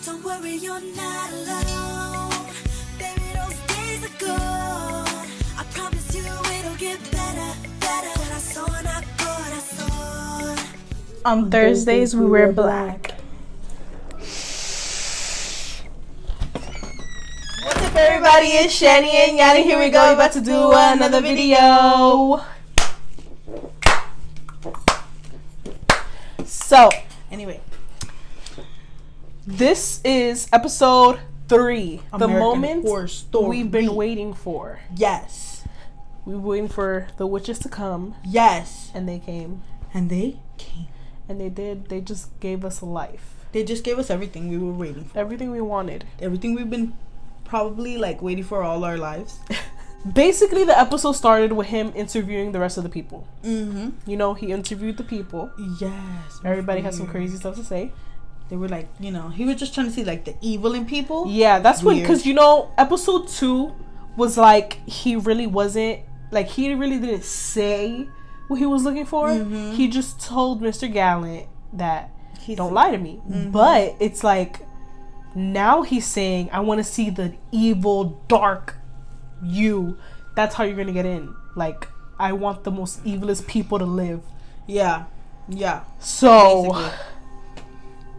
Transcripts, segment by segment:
Don't worry, you're not alone. Baby, those days are gone. I promise you it'll get better, better. Corazón. On Thursdays, we wear black. What's up, everybody? It's Chanty and Yani. Here we go. We're about to do another video. So, anyway, this is episode 3. The moment we've been waiting for. Yes. We were waiting for the witches to come. Yes. And they came. And they came. And they did. They just gave us life. They just gave us everything we were waiting for. Everything we wanted. Everything we've been probably like waiting for all our lives. Basically, the episode started with him interviewing the rest of the people. Mm-hmm. You know, he interviewed the people. Yes. Everybody has some crazy stuff to say. They were like, you know, he was just trying to see like the evil in people. Yeah, that's when, because you know, episode 2 was like, he really wasn't, like, he really didn't say what he was looking for. Mm-hmm. He just told Mr. Gallant that, don't lie to me. Mm-hmm. But it's like, now he's saying, I want to see the evil, dark you. That's how you're gonna get in. Like, I want the most evilest people to live. Yeah. So basically.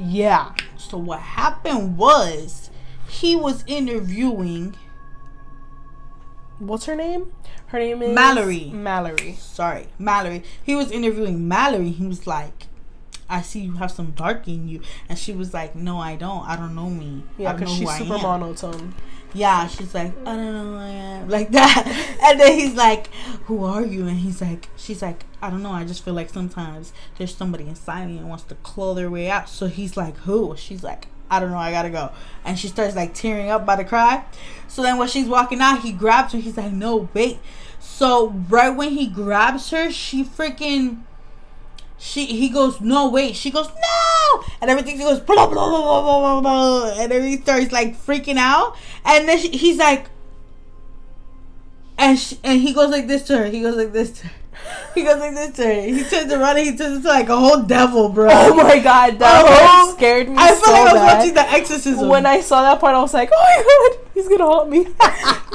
Yeah. So what happened was he was interviewing, what's her name? Her name is Mallory. Sorry, Mallory. He was interviewing Mallory. He was like, I see you have some dark in you. And she was like, no, I don't know me. Yeah, because she's super monotone. Yeah, she's like, I don't know who I am. Like that. And then he's like, who are you? And she's like, I don't know. I just feel like sometimes there's somebody inside me and wants to claw their way out. So he's like, who? She's like, I don't know. I gotta go. And she starts like tearing up by the cry. So then when she's walking out, he grabs her. He's like, no, wait. So right when he grabs her, he goes, no, wait. She goes, no. And everything, she goes, blah, blah, blah, blah, blah, blah. And then he starts like freaking out. And then he's like, and he goes like this to her. He turns around and he turns into like a whole devil, bro. Oh my god, that scared me so bad. I felt like I was watching The Exorcism. When I saw that part, I was like, oh my god, he's gonna haunt me.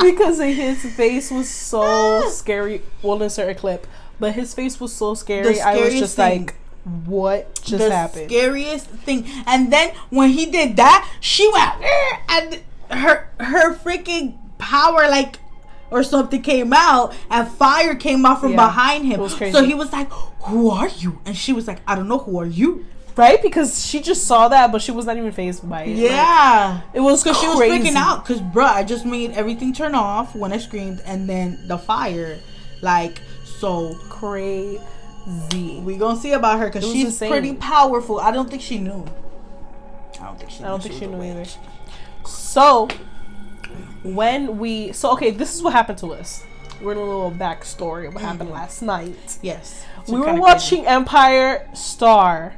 Because his face was so scary. Well, in a certain clip. But his face was so scary. I was just like, what just happened? The scariest thing. And then when he did that, she went, and her freaking power, like, or something came out, and fire came out from behind him. So he was like, who are you? And she was like, I don't know, who are you? Right? Because she just saw that, but she was not even fazed by it. Yeah. Like, it was because she was freaking out. Because, bruh, I just made everything turn off when I screamed, and then the fire, like, so crazy. We gonna see about her because she's pretty powerful. I don't think she knew. I don't think she knew either. So okay, this is what happened to us. We're in a little backstory of what happened last night. Yes, we were watching Empire, Star,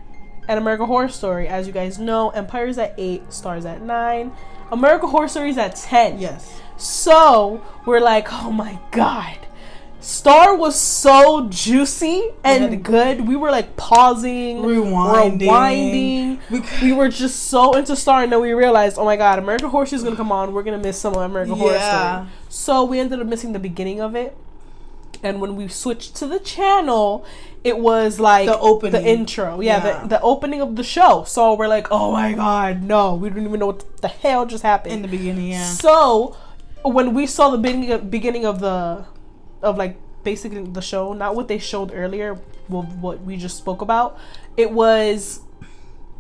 and American Horror Story. As you guys know, Empire's at 8, Star's at 9, American Horror Story's at 10. Yes. So we're like, oh my god. Star was so juicy and good. We were like pausing, rewinding. We were just so into Star, and then we realized, oh my god, American Horror Story is gonna come on. We're gonna miss some of American Horror Story. So we ended up missing the beginning of it. And when we switched to the channel, it was like the opening, the intro. The opening of the show. So we're like, oh my god, no, we don't even know what the hell just happened in the beginning. Yeah. So when we saw the beginning of like basically the show, not what they showed earlier, what we just spoke about, it was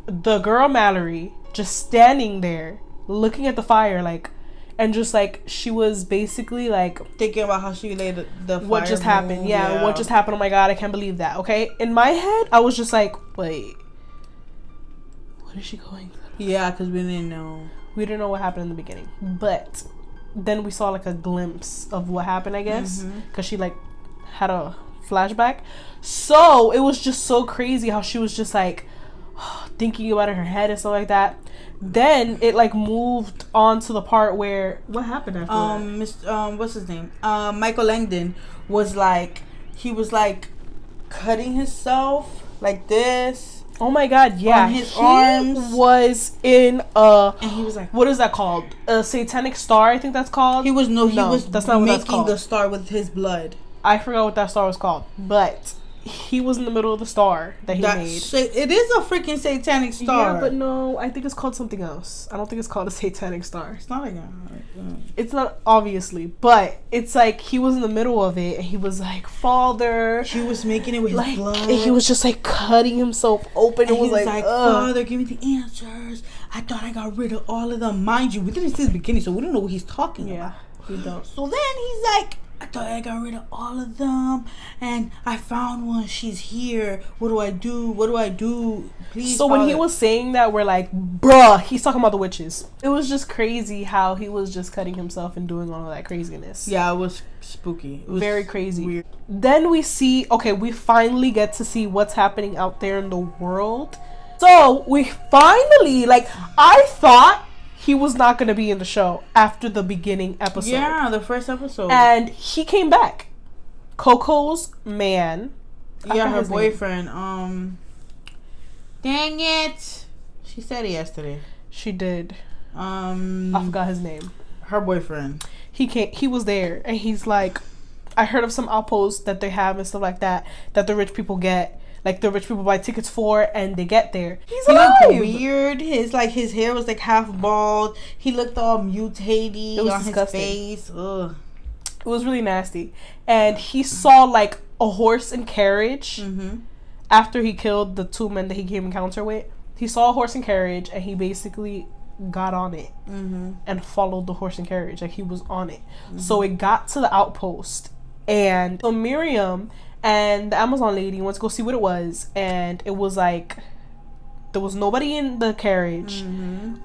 the girl Mallory just standing there looking at the fire, like, and just like she was basically like thinking about how she laid the fire. What just happened? What just happened? Oh my god, I can't believe that. Okay, in my head, I was just like, wait, what is she going through? Yeah, because we didn't know. We didn't know what happened in the beginning, but then we saw like a glimpse of what happened, I guess, because she like had a flashback. So it was just so crazy how she was just like thinking about it in her head and stuff like that. Then it like moved on to the part where what happened after that? What's his name? Michael Langdon was like, he was like cutting himself like this. Oh my god, yeah. On his arms. Was in and he was like, what is that called? A satanic star, I think that's called. He was that's not what that's making called. the star with his blood. I forgot what that star was called, but he was in the middle of the star that he made. It is a freaking satanic star. Yeah, but no, I think it's called something else. I don't think it's called a satanic star. It's not like it's not, obviously, but it's like he was in the middle of it and he was like, Father. He was making it with his blood. And he was just like cutting himself open. And he was like, Father, give me the answers. I thought I got rid of all of them. Mind you, we didn't see the beginning, so we don't know what he's talking about. We don't. So then he's like, I thought I got rid of all of them, and I found one. She's here. What do I do? What do I do? Please. So when he was saying that, we're like, bruh, he's talking about the witches. It was just crazy how he was just cutting himself and doing all of that craziness. Yeah, it was spooky. It was very crazy. Weird. Then we see, okay, we finally get to see what's happening out there in the world. So we finally, like, I thought he was not going to be in the show after the beginning episode. Yeah, the first episode. And he came back. Coco's man. Yeah, her boyfriend. Dang it. She said it yesterday. She did. I forgot his name. Her boyfriend. He was there and he's like, I heard of some outposts that they have and stuff like that the rich people get. Like the rich people buy tickets for, and they get there. He looked weird. His hair was like half bald. He looked all mutated on disgusting. His face. Ugh. It was really nasty. And he saw like a horse and carriage after he killed the two men that he came encounter with. He saw a horse and carriage, and he basically got on it and followed the horse and carriage. Like he was on it. So it got to the outpost, and so Miriam and the Amazon lady went to go see what it was, and it was like there was nobody in the carriage.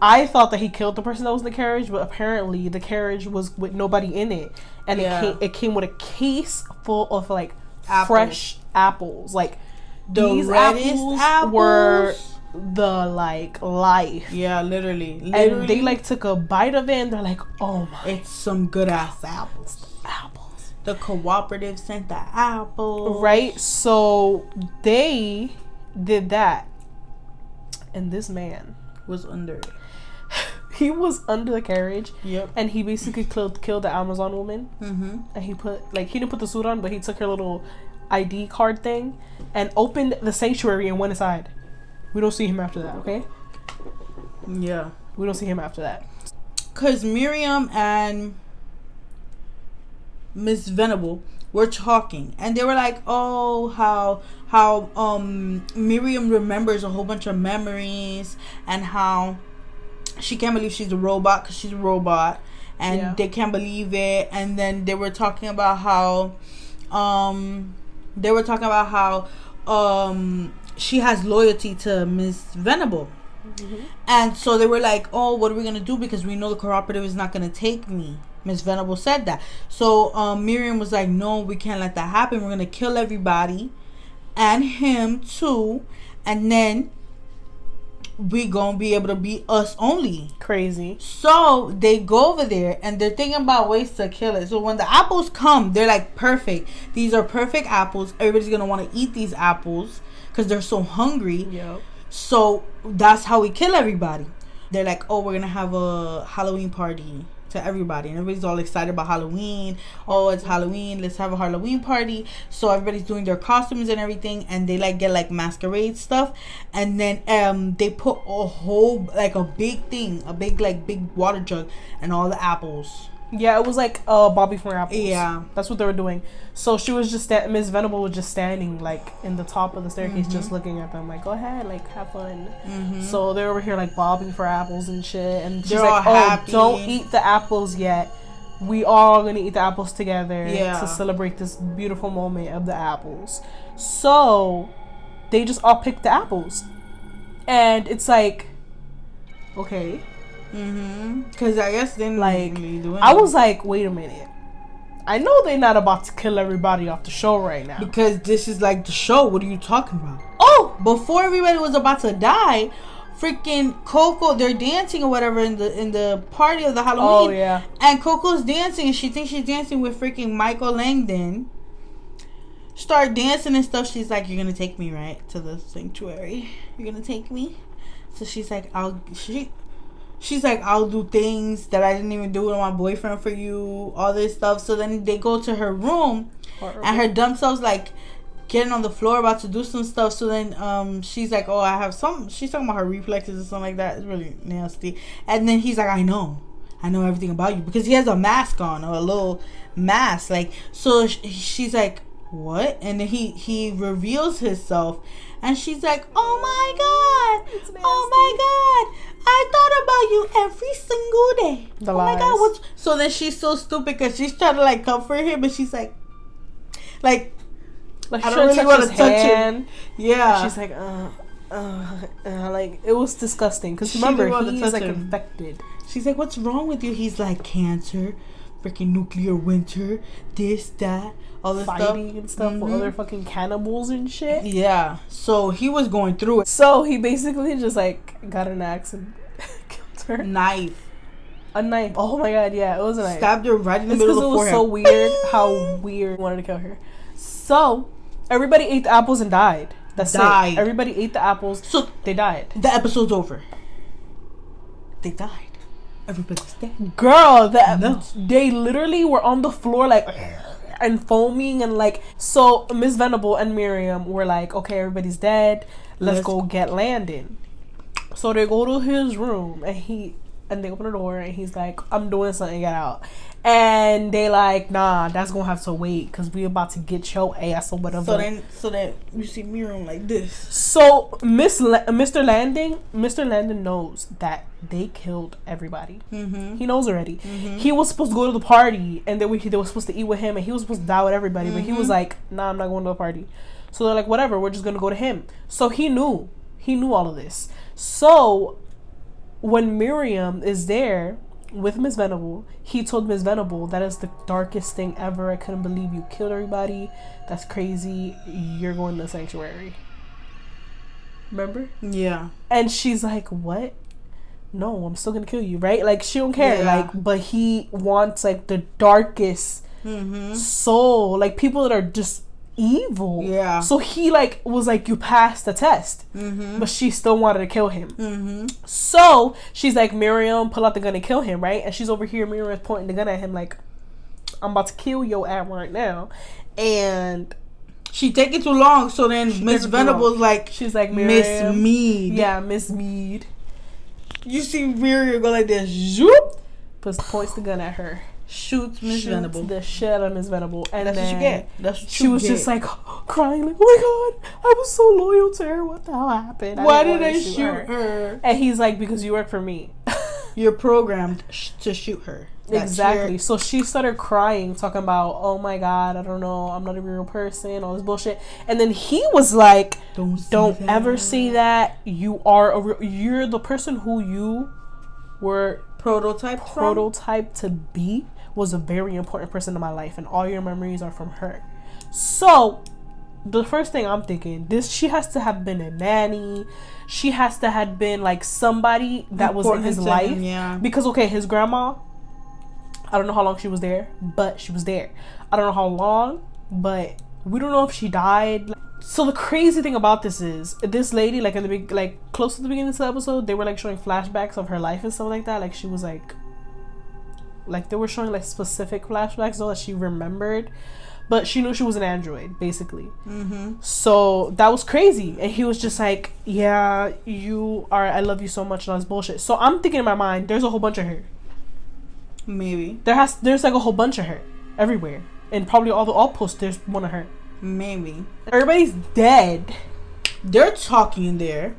I thought that he killed the person that was in the carriage, but apparently the carriage was with nobody in it, and it came with a case full of like fresh apples. Like these apples were the like life. Yeah, literally. And they like took a bite of it, and they're like, "Oh my, it's some good ass apples." The cooperative sent the apples. Right? So they did that. And this man was under it. He was under the carriage. Yep. And he basically killed the Amazon woman. And he didn't put the suit on, but he took her little ID card thing and opened the sanctuary and went inside. We don't see him after that, okay? Yeah. We don't see him after that. Because Miriam and Miss Venable were talking, and they were like, oh, how Miriam remembers a whole bunch of memories, and how she can't believe she's a robot because she's a robot, and they can't believe it. And then they were talking about how she has loyalty to Miss Venable. And so they were like, oh, what are we gonna do, because we know the cooperative is not gonna take me. Miss Venable said that. So Miriam was like, no, we can't let that happen. We're gonna kill everybody and him too, and then we gonna be able to be us only. Crazy. So they go over there and they're thinking about ways to kill it. So when the apples come, they're like, perfect, these are perfect apples, everybody's gonna want to eat these apples because they're so hungry. Yep. So that's how we kill everybody. They're like, oh, we're gonna have a Halloween party to everybody, and everybody's all excited about Halloween. Oh, it's Halloween, let's have a Halloween party. So everybody's doing their costumes and everything, and they like get like masquerade stuff, and then they put a whole like a big water jug and all the apples. Yeah, it was like Bobby from Apples. Yeah, that's what they were doing. So she was just Miss Venable was just standing like in the top of the staircase, just looking at them like, go ahead, like have fun. So they're over here like bobbing for apples and shit, and she's like, oh, happy. Don't eat the apples yet. We all gonna eat the apples together to celebrate this beautiful moment of the apples. So they just all picked the apples, and it's like, okay. Because I guess then like I was like, wait a minute, I know they're not about to kill everybody off the show right now, because this is like the show. What are you talking about? Oh, before everybody was about to die, freaking Coco, they're dancing or whatever in the party of the Halloween. Oh yeah. And Coco's dancing, and she thinks she's dancing with freaking Michael Langdon. start dancing and stuff. She's like, "You're gonna take me, right, to the sanctuary? You're gonna take me?" So she's like, She's like, "I'll do things that I didn't even do with my boyfriend for you, all this stuff." So then they go to her room, and her dumb self's like getting on the floor about to do some stuff. So then she's like, "Oh, I have some." She's talking about her reflexes or something like that. It's really nasty. And then he's like, I know everything about you, because he has a mask on, or a little mask. Like, so she's like, "What?" And then he reveals himself. And she's like, "Oh my God! Oh my God! I thought about you every single day. The oh lies. My God!" What's so then she's so stupid because she's trying to like comfort him, but she's like I don't really want to touch him. Yeah. She's like, like it was disgusting because remember he's like infected. She's like, "What's wrong with you?" He's like, "Cancer, freaking nuclear winter, this, that." All this fighting and stuff with other fucking cannibals and shit. Yeah. So he was going through it. So he basically just like got an axe and killed her. A knife. Oh my God, yeah, it was a knife. Stabbed her right in the middle of the forehead. It was so weird how weird he wanted to kill her. So everybody ate the apples and died. That's it. Everybody ate the apples. So they died. The episode's over. They died. Everybody's dead. Girl, they literally were on the floor like and foaming and like. So Miss Venable and Miriam were like, "Okay, everybody's dead. Let's go get Landon." So they go to his room and they open the door and he's like, "I'm doing something, get out." And they like, "Nah, that's gonna have to wait because we about to get your ass or whatever." So then you see Miriam like this. So Mr. Landon knows that they killed everybody. He knows already. He was supposed to go to the party and they were supposed to eat with him and he was supposed to die with everybody, but he was like, "Nah, I'm not going to the party." So they're like, "Whatever, we're just gonna go to him." So he knew all of this. So when Miriam is there with Miss Venable, he told Miss Venable, "That is the darkest thing ever. I couldn't believe you killed everybody. That's crazy. You're going to the sanctuary." Remember? Yeah. And she's like, "What? No, I'm still gonna kill you," right? Like she don't care. Yeah. Like, but he wants like the darkest soul, like people that are just evil. Yeah. So he like was like, "You passed the test," but she still wanted to kill him. So she's like, "Miriam, pull out the gun and kill him," right? And she's over here. Miriam is pointing the gun at him like, "I'm about to kill your ass right now," and she take it too long. So then Miss Venable's like, she's like, "Miss Mead." Yeah, Miss Mead. You see Miriam go like this, zoop, points the gun at her, shoots Miss Venable, the shit out of Miss Venable, and that's then what you get. That's what she was just like crying, like, "Oh my God, I was so loyal to her. What the hell happened? Why did I shoot her?" And he's like, "Because you work for me. You're programmed to shoot her." Exactly. So she started crying, talking about, "Oh my God, I don't know, I'm not a real person, all this bullshit." And then he was like, "Don't ever say that. You're the person who you were prototype to be was a very important person in my life, and all your memories are from her." So the first thing I'm thinking, she has to have been a nanny. She has to have been like somebody that was in his life. Yeah. Because okay, his grandma, I don't know how long she was there, but she was there. I don't know how long, but we don't know if she died. So the crazy thing about this is, this lady, like in the close to the beginning of the episode, they were like showing flashbacks of her life and stuff like that. Like she was like they were showing like specific flashbacks so that she remembered, but she knew she was an android basically. So that was crazy, and he was just like, "Yeah, you are. I love you so much," and all this bullshit. So I'm thinking in my mind, there's a whole bunch of her. Maybe there's like a whole bunch of her everywhere, and probably all posts there's one of her. Maybe everybody's dead. They're talking there,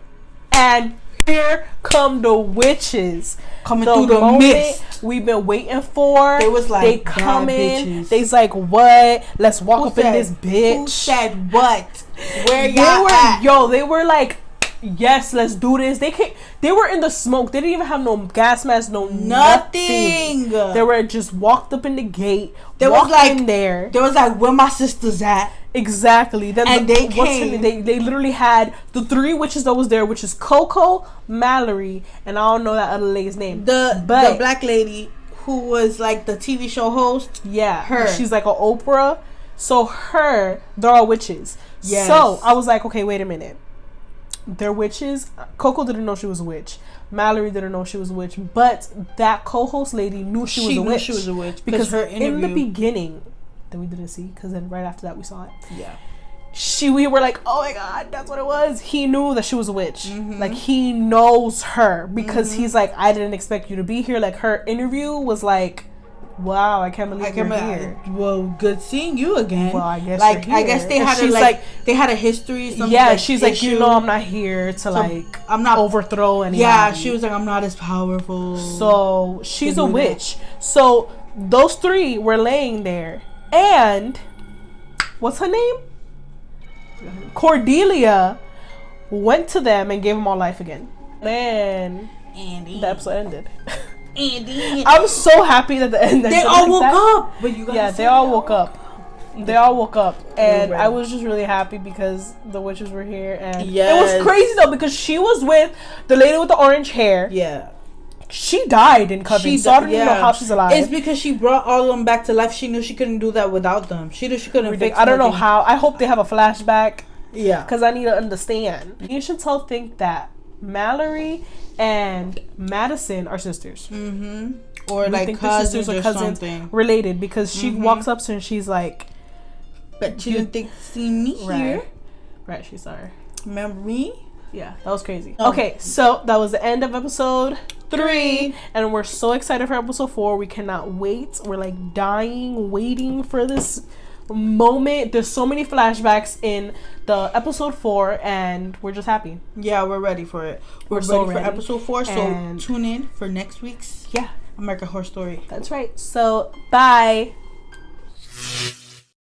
and here come the witches coming through the mist we've been waiting for. They was like, they coming. They's like, "What? Let's walk up in this bitch." Who said what? Where y'all at? Yo, they were like, "Yes, let's do this." They were in the smoke. They didn't even have no gas mask, nothing. They were just walked up in the gate. There was like in there. There was like, "Where my sisters at?" Exactly. Then they came. They literally had the three witches that was there, which is Coco, Mallory, and I don't know that other lady's name. The black lady who was like the TV show host. Yeah, her. She's like an Oprah. So they're all witches. Yes. So I was like, okay, wait a minute. They're witches. Coco didn't know she was a witch. Mallory didn't know she was a witch. But that co-host lady knew she was a witch. She was a witch. Because her interview, in the beginning, that we didn't see, because then right after that we saw it. Yeah. We were like, oh my god, that's what it was. He knew that she was a witch. Like, he knows her because he's like, I didn't expect you to be here. Like, her interview was like, wow, I can't believe you're here. Well, good seeing you again. Well, I guess like you're here. I guess they had they had a history. Something yeah, like she's issue. like, you know, I'm not here to I'm not overthrow anybody. Yeah, she was like, I'm not as powerful. So she's a witch. So those three were laying there, and what's her name? Cordelia went to them and gave them all life again. Man, the episode ended. I'm so happy that the end. They all woke up. But you they all woke up. They all woke up, and I was just really happy because the witches were here, and it was crazy though because she was with the lady with the orange hair. Yeah. She died in Coven, so I don't even know how she's alive. It's because she brought all of them back to life. She knew she couldn't do that without them. She knew she couldn't fix I don't know how. I hope they have a flashback. Yeah. Because I need to understand. You should think that Mallory and Madison are sisters. Mm-hmm. Or we like think cousins sisters or cousins something. Related because she walks up to her and she's like... But you didn't see me here. Right, she saw her. Remember me? Yeah, that was crazy. Okay, so that was the end of episode 3, and we're so excited for episode 4. We cannot wait. We're like dying, waiting for this moment. There's so many flashbacks in the episode 4, and we're just happy. Yeah, we're ready for it. We're so ready for episode 4. So tune in for next week's American Horror Story. That's right. So bye.